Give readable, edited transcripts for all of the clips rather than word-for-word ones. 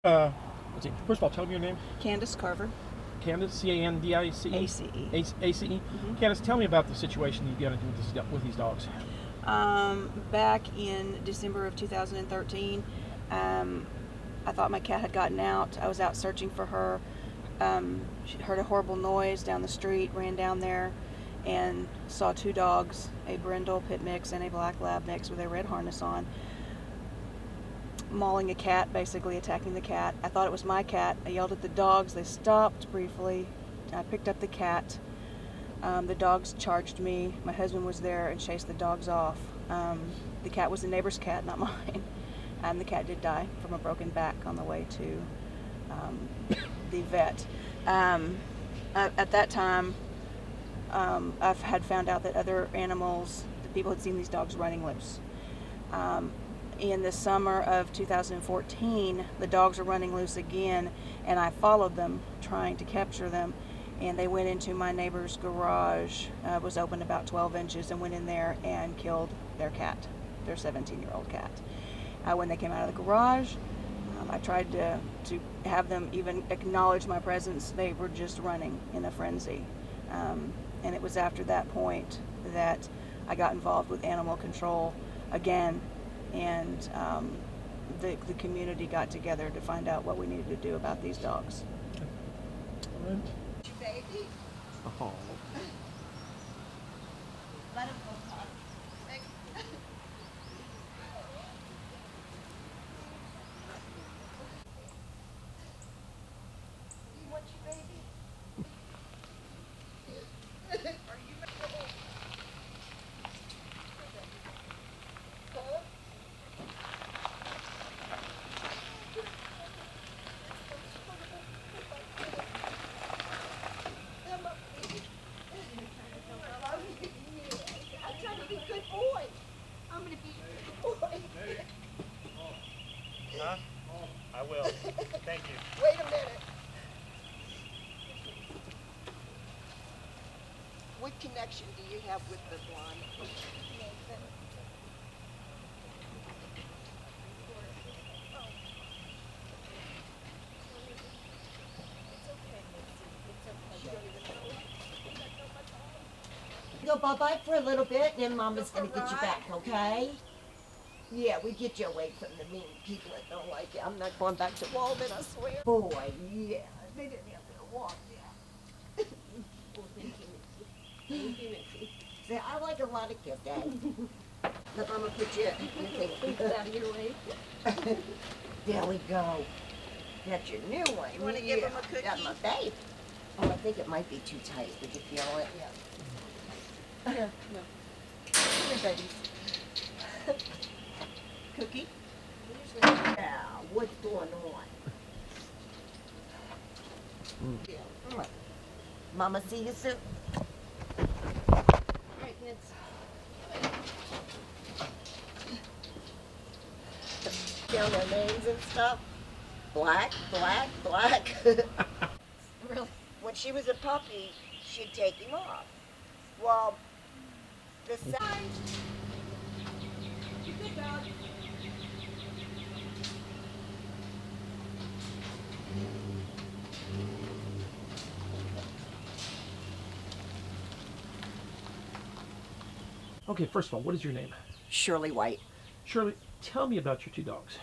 Let's see. First of all, tell me your name. Candace Carter. Candace, C-A-N-D-I-C-E? A-C-E. A-C-E? Candace, tell me about the situation you got into with these dogs. Back in December of 2013, I thought my cat had gotten out. I was out searching for her. She heard a horrible noise down the street, ran down there, and saw two dogs, a brindle pit mix and a black lab mix with a red harness on, mauling a cat, basically attacking the cat. I thought it was my cat. I yelled at the dogs. They stopped briefly. I picked up the cat. The dogs charged me. My husband was there and chased the dogs off. The cat was the neighbor's cat, not mine. The cat did die from a broken back on the way to the vet. At that time, I had found out that other animals, the people had seen these dogs running loose. In the summer of 2014, the dogs were running loose again, and I followed them, trying to capture them. And they went into my neighbor's garage, was open about 12 inches, and went in there and killed their cat, their 17-year-old cat. When they came out of the garage, I tried to have them even acknowledge my presence. They were just running in a frenzy. And it was after that point that I got involved with animal control again, and the community got together to find out what we needed to do about these dogs. All right. Baby. Oh. Let him go, Todd. You want your baby? Are you ready? I'm trying to be a good boy. I'm going to be a good boy. Huh? I will. Thank you. Wait a minute. What connection do you have with the blonde? Go bye-bye for a little bit, and then Mama's gonna get you back, okay? Yeah, we get you away from the mean people that don't like you. I'm not going back to Walden, I swear. Boy, yeah. They didn't have to walk, yeah. See, I like a lot of kids, Dad. Look, Mama put you in the thing. Out of your way. There we go. That's your new one. You wanna give him a cookie? That's my babe. Oh, I think it might be too tight. Would you feel it? Yeah. Here, no. Here, babies. Cookie? Yeah, what's going on? Yeah. Mama, see you soon. All right, kids. Down their names and stuff. Black, black, black. Really? When she was a puppy, she'd take him off. Well, the sign. Good dog. Okay, first of all, what is your name? Shirley White. Shirley, tell me about your two dogs.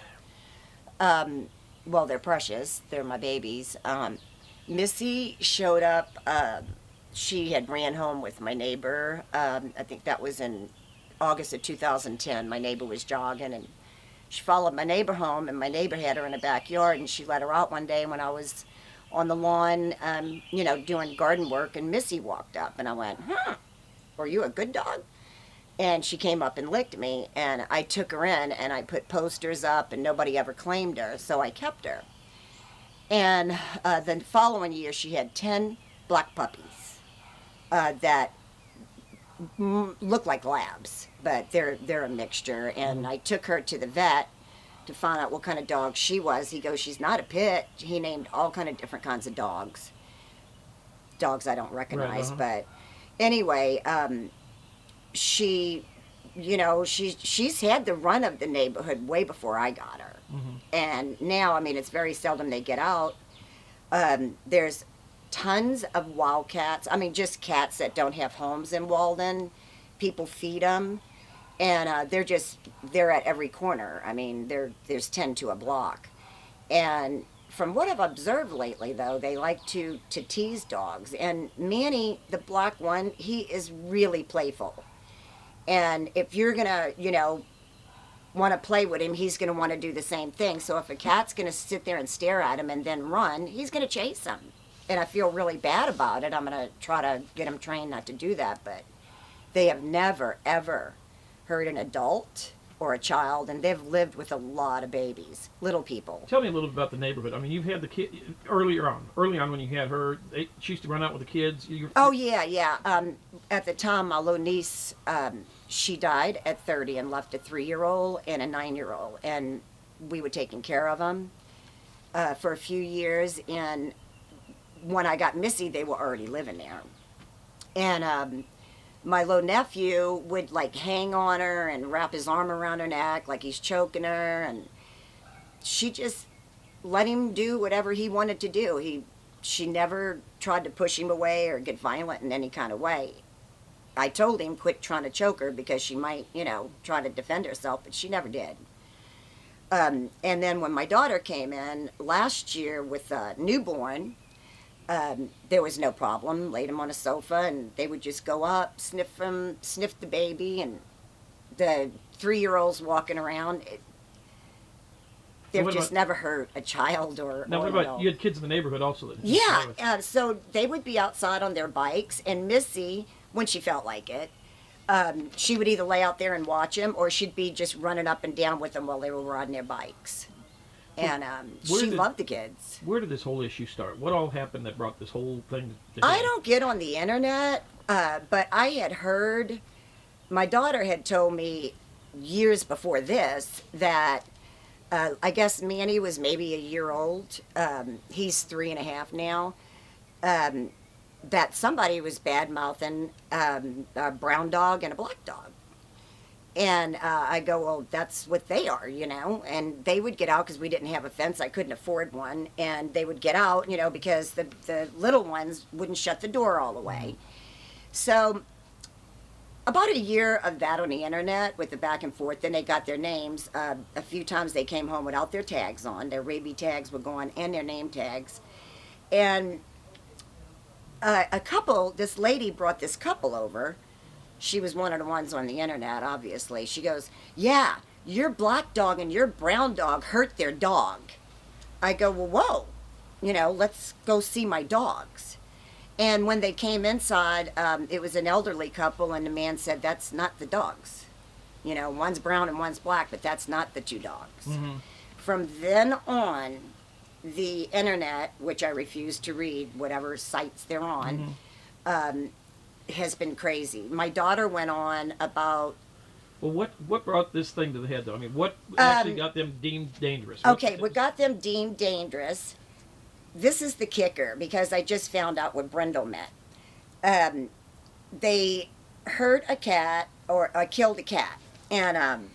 Well, they're precious. They're my babies. Missy showed up. She had ran home with my neighbor. I think that was in August of 2010. My neighbor was jogging, and she followed my neighbor home, and my neighbor had her in the backyard, and she let her out one day when I was on the lawn, doing garden work, and Missy walked up, and I went, are you a good dog? And she came up and licked me, and I took her in, and I put posters up, and nobody ever claimed her, so I kept her. And the following year, she had 10 black puppies that look like labs, but they're a mixture. And I took her to the vet to find out what kind of dog she was. He goes, she's not a pit. He named all kind of different kinds of dogs. Dogs I don't recognize, but anyway, she, she's had the run of the neighborhood way before I got her. And now, I mean, it's very seldom they get out. There's tons of wild cats. I mean, just cats that don't have homes in Walden. People feed them, and they're at every corner. I mean, there's 10 to a block. And from what I've observed lately, though, they like to tease dogs. And Manny, the black one, he is really playful. And if you're gonna, want to play with him, he's going to want to do the same thing. So if a cat's going to sit there and stare at him and then run, he's going to chase him. And I feel really bad about it. I'm going to try to get him trained not to do that. But they have never, ever hurt an adult or a child, and they've lived with a lot of babies, little people. Tell me a little bit about the neighborhood. I mean, you've had the kid early on when you had her. She used to run out with the kids. Oh yeah. At the time, my little niece, she died at 30 and left a 3-year-old and a 9-year-old, and we were taking care of them for a few years. And when I got Missy, they were already living there, and my little nephew would like hang on her and wrap his arm around her neck like he's choking her, and she just let him do whatever he wanted to do. She never tried to push him away or get violent in any kind of way. I told him quit trying to choke her because she might, try to defend herself, but she never did. And then when my daughter came in last year with a newborn, there was no problem. Laid him on a sofa, and they would just go up, sniff the baby, and the 3-year-olds walking around. They've just never hurt a child or. Now, what about you? Had kids in the neighborhood also that. Yeah, so they would be outside on their bikes, and Missy, when she felt like it, she would either lay out there and watch them, or she'd be just running up and down with them while they were riding their bikes. And she loved the kids. Where did this whole issue start? What all happened that brought this whole thing to I don't get on the internet, but I had heard, my daughter had told me years before this that I guess Manny was maybe a year old. He's 3.5 now. That somebody was bad-mouthing a brown dog and a black dog. And I go, well, that's what they are, And they would get out because we didn't have a fence. I couldn't afford one. And they would get out, because the little ones wouldn't shut the door all the way. So about a year of that on the internet with the back and forth. Then they got their names. A few times they came home without their tags on. Their rabies tags were gone and their name tags. And this lady brought this couple over. She was one of the ones on the internet, obviously. She goes, yeah, your black dog and your brown dog hurt their dog. I go, well, whoa, let's go see my dogs. And when they came inside, it was an elderly couple, and the man said, that's not the dogs. One's brown and one's black, but that's not the 2 dogs. Mm-hmm. From then on, the internet, which I refuse to read, whatever sites they're on, mm-hmm. Has been crazy. My daughter went on about... Well, what brought this thing to the head, though? I mean, what actually got them deemed dangerous? What got them deemed dangerous, this is the kicker, because I just found out what Brindle meant. They hurt a cat, or killed a cat, and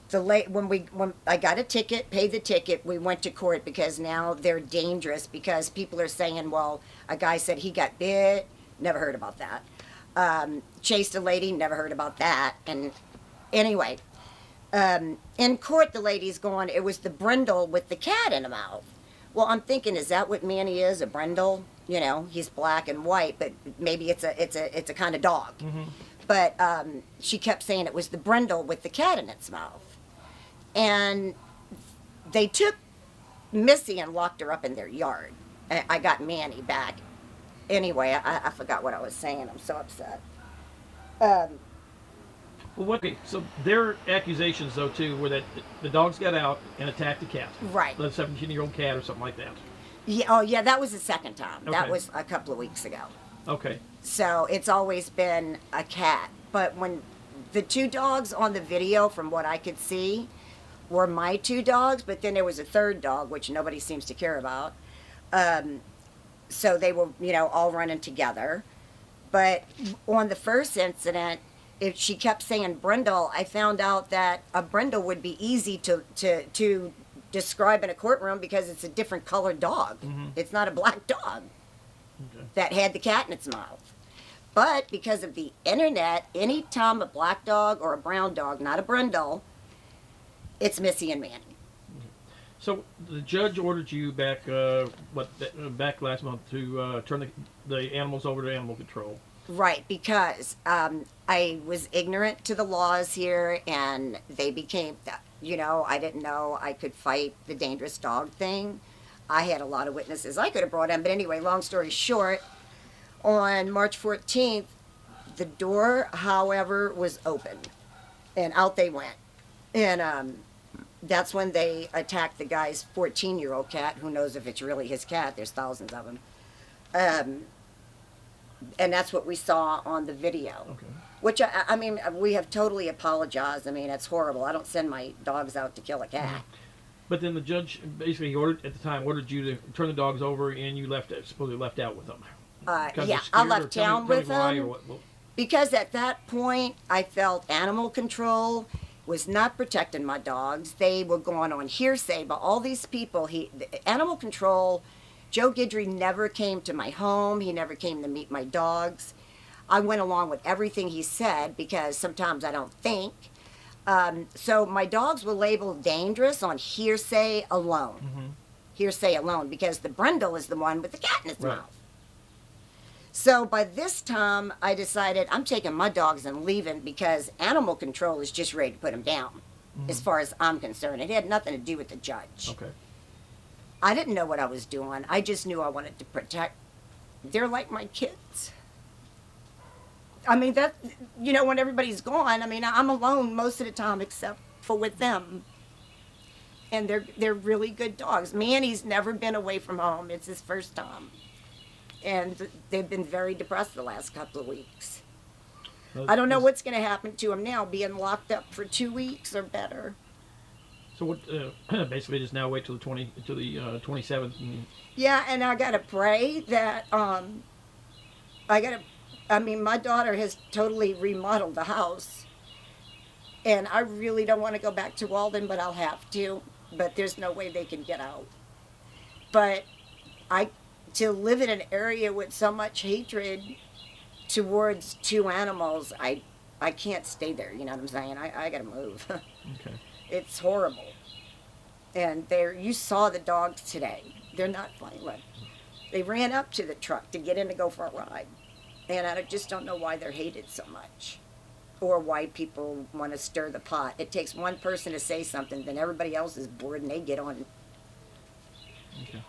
when I got a ticket, paid the ticket, we went to court because now they're dangerous because people are saying, well, a guy said he got bit, never heard about that. Chased a lady, never heard about that. And anyway, in court, the lady's going, it was the brindle with the cat in the mouth. Well, I'm thinking, is that what Manny is, a brindle? He's black and white, but maybe it's a kind of dog. Mm-hmm. But she kept saying it was the brindle with the cat in its mouth. And they took Missy and locked her up in their yard. I got Manny back. Anyway, I forgot what I was saying. I'm so upset. So their accusations, though, too, were that the dogs got out and attacked the cat. Right. The 17-year-old cat or something like that. Yeah. Oh, yeah, that was the second time. Okay. That was a couple of weeks ago. Okay. So it's always been a cat. But when the 2 dogs on the video, from what I could see, were my 2 dogs, but then there was a 3rd dog, which nobody seems to care about. So they were, all running together. But on the first incident, if she kept saying brindle, I found out that a brindle would be easy to describe in a courtroom because it's a different colored dog. It's not a black dog that had the cat in its mouth. But because of the internet, anytime a black dog or a brown dog, not a brindle, it's Missy and Manny. So the judge ordered you back, back last month to turn the animals over to animal control. Right, because I was ignorant to the laws here, and they became, I didn't know I could fight the dangerous dog thing. I had a lot of witnesses I could have brought in, but anyway, long story short, on March 14th, the door, however, was open, and out they went. And that's when they attacked the guy's 14-year-old cat. Who knows if it's really his cat? There's thousands of them. And that's what we saw on the video. Okay. Which, I mean, we have totally apologized. I mean, it's horrible. I don't send my dogs out to kill a cat. But then the judge basically ordered you to turn the dogs over, and you supposedly left out with them. Yeah, I left town with them. Because at that point, I felt animal control was not protecting my dogs. They were going on hearsay, but all these people, animal control, Joe Guidry never came to my home. He never came to meet my dogs. I went along with everything he said because sometimes I don't think. So my dogs were labeled dangerous on hearsay alone. Hearsay alone, because the brindle is the one with the cat in its mouth. So by this time, I decided I'm taking my dogs and leaving because animal control is just ready to put them down, as far as I'm concerned. It had nothing to do with the judge. Okay. I didn't know what I was doing. I just knew I wanted to protect. They're like my kids. I mean, when everybody's gone, I mean, I'm alone most of the time except for with them. And they're really good dogs. Manny's never been away from home. It's his first time. And they've been very depressed the last couple of weeks. I don't know what's going to happen to him now, being locked up for 2 weeks or better. So what? Basically, just now wait till the 27th. Yeah, and I gotta pray that my daughter has totally remodeled the house, and I really don't want to go back to Walden, but I'll have to. But there's no way they can get out. But to live in an area with so much hatred towards two animals, I can't stay there. You know what I'm saying? I gotta move. Okay. It's horrible. And you saw the dogs today. They're not violent. They ran up to the truck to get in to go for a ride. And I just don't know why they're hated so much. Or why people want to stir the pot. It takes one person to say something, then everybody else is bored and they get on. Okay.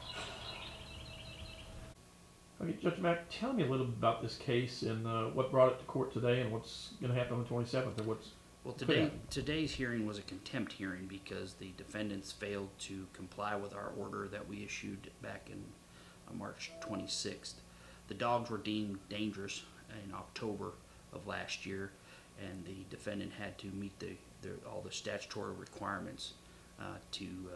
Okay, Judge Mack, tell me a little bit about this case and what brought it to court today and what's going to happen on the 27th or what's... Well, today's hearing was a contempt hearing because the defendants failed to comply with our order that we issued back in March 26th. The dogs were deemed dangerous in October of last year, and the defendant had to meet all the statutory requirements to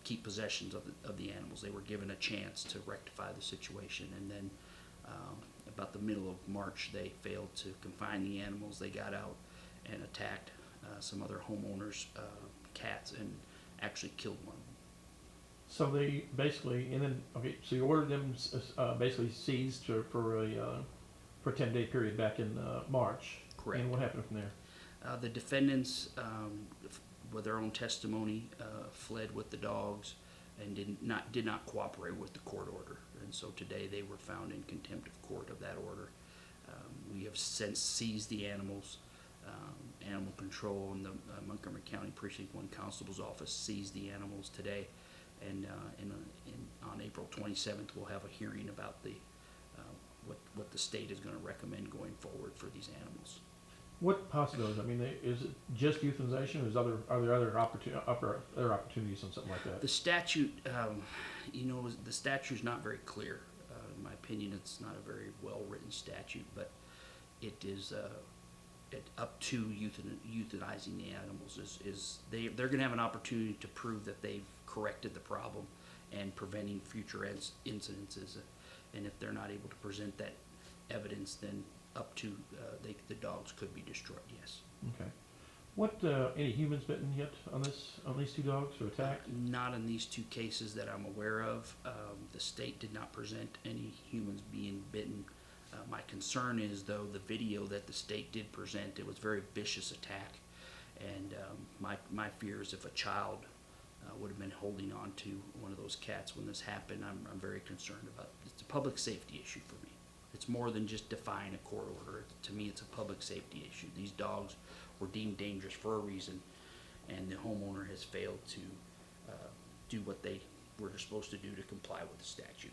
keep possessions of the animals. They were given a chance to rectify the situation, and then about the middle of March, they failed to confine the animals. They got out and attacked some other homeowners' cats and actually killed one of them. So they basically, so you ordered them basically seized for a 10-day period back in March. Correct. And what happened from there? The defendants, with their own testimony, fled with the dogs and did not cooperate with the court order. And so today they were found in contempt of court of that order. We have since seized the animals. Animal Control and the Montgomery County Precinct 1 Constable's Office seized the animals today, and on April 27th we'll have a hearing about what the state is going to recommend going forward for these animals. What possibilities? I mean, is it just euthanization, or are there other opportunities on something like that? The statute, the statute's not very clear. In my opinion, it's not a very well-written statute, but it is up to euthanizing the animals. They're going to have an opportunity to prove that they've corrected the problem and preventing future incidences. And if they're not able to present that evidence, then up to the dogs could be destroyed. Yes. Okay. What, any humans bitten yet on these two dogs or attacked? Not in these two cases that I'm aware of. The state did not present any humans being bitten. My concern is, though, the video that the state did present, it was a very vicious attack. And my fear is if a child would have been holding on to one of those cats when this happened, I'm very concerned about it. It's a public safety issue for me. It's more than just defying a court order. To me, it's a public safety issue. These dogs were deemed dangerous for a reason, and the homeowner has failed to do what they were supposed to do to comply with the statute.